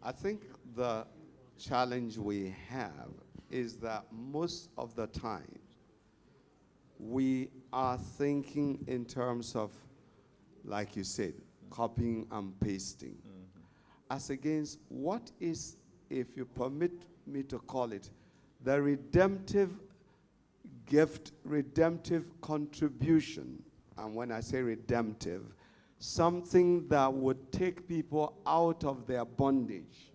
I think the challenge we have is that most of the time we are thinking in terms of, like you said, copying and pasting. As against what is, if you permit me to call it, the redemptive gift, redemptive contribution. And when I say redemptive, something that would take people out of their bondage.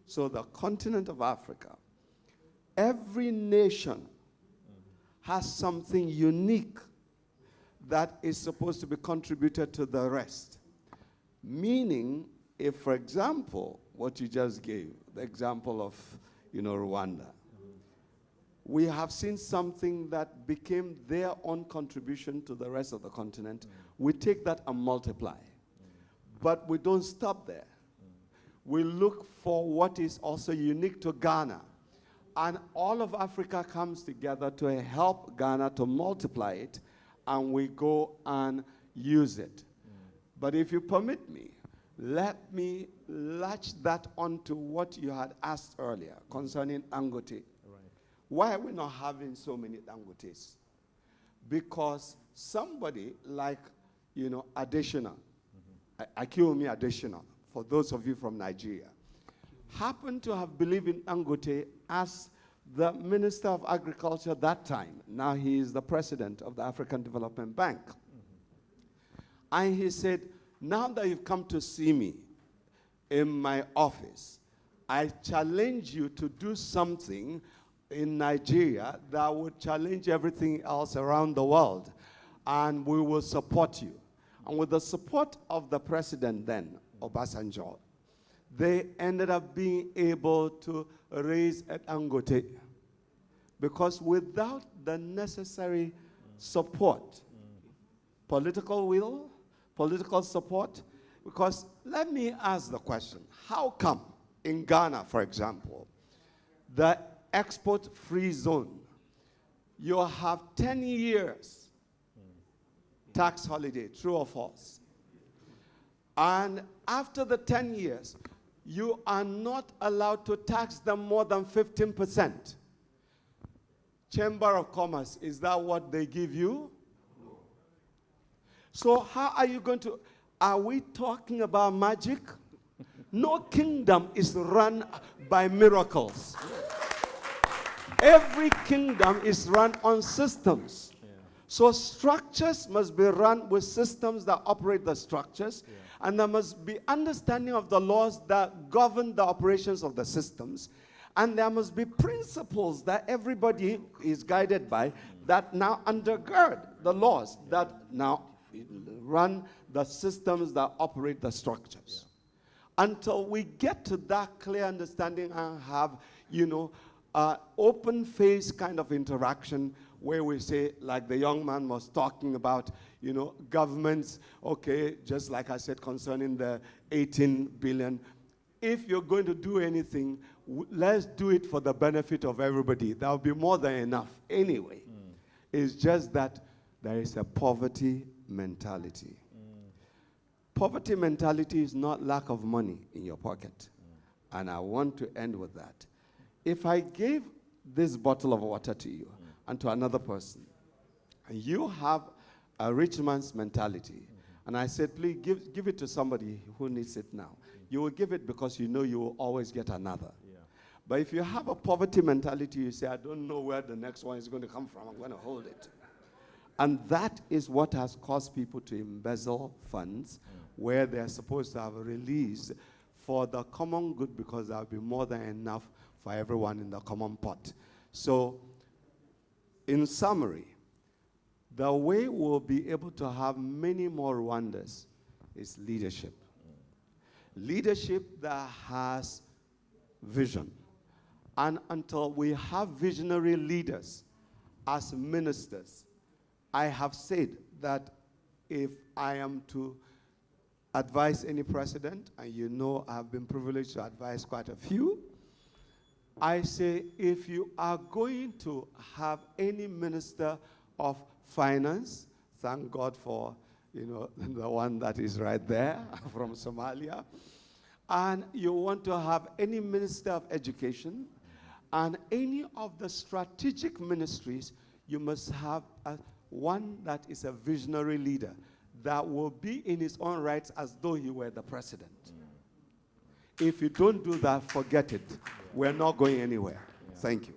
So the continent of Africa, every nation has something unique that is supposed to be contributed to the rest. Meaning, if, for example, what you just gave, the example of, Rwanda, we have seen something that became their own contribution to the rest of the continent. We take that and multiply. But we don't stop there. We look for what is also unique to Ghana. And all of Africa comes together to help Ghana to multiply it, and we go and use it. But if you permit me, let me latch that onto what you had asked earlier concerning Dangote. Right. Why are we not having so many Dangotes? Because somebody like, Additional, Akiumi Additional, for those of you from Nigeria, happened to have believed in Dangote as the Minister of Agriculture that time. Now he is the President of the African Development Bank. And he said, now that you've come to see me in my office, I challenge you to do something in Nigeria that would challenge everything else around the world, and we will support you. And with the support of the president then, Obasanjo, they ended up being able to raise at Dangote. Because without the necessary support, political will, political support, because let me ask the question, how come in Ghana, for example, the export-free zone, you have 10 years tax holiday, true or false? And after the 10 years, you are not allowed to tax them more than 15%. Chamber of Commerce, is that what they give you? So how are you going to, are we talking about magic? No kingdom is run by miracles. Every kingdom is run on systems. So structures must be run with systems that operate the structures. And there must be understanding of the laws that govern the operations of the systems. And there must be principles that everybody is guided by that now undergird the laws that now run the systems that operate the structures. Until we get to that clear understanding and have, open face kind of interaction where we say, like the young man was talking about, governments, okay, just like I said concerning the 18 billion, if you're going to do anything, let's do it for the benefit of everybody. That will be more than enough anyway. It's just that there is a poverty mentality. Poverty mentality is not lack of money in your pocket. And I want to end with that. If I gave this bottle of water to you and to another person, and you have a rich man's mentality, and I said, please give it to somebody who needs it now. You will give it because you know you will always get another. But if you have a poverty mentality, you say, I don't know where the next one is going to come from. I'm going to hold it. And that is what has caused people to embezzle funds where they're supposed to have a release for the common good, because there will be more than enough for everyone in the common pot. So, in summary, the way we'll be able to have many more Rwandas is leadership. Leadership that has vision. And until we have visionary leaders as ministers, I have said that if I am to advise any president, and I've been privileged to advise quite a few, I say if you are going to have any minister of finance, thank God for the one that is right there from Somalia, and you want to have any minister of education and any of the strategic ministries, you must have one that is a visionary leader that will be in his own rights as though he were the president. If you don't do that, forget it. We're not going anywhere. Thank you.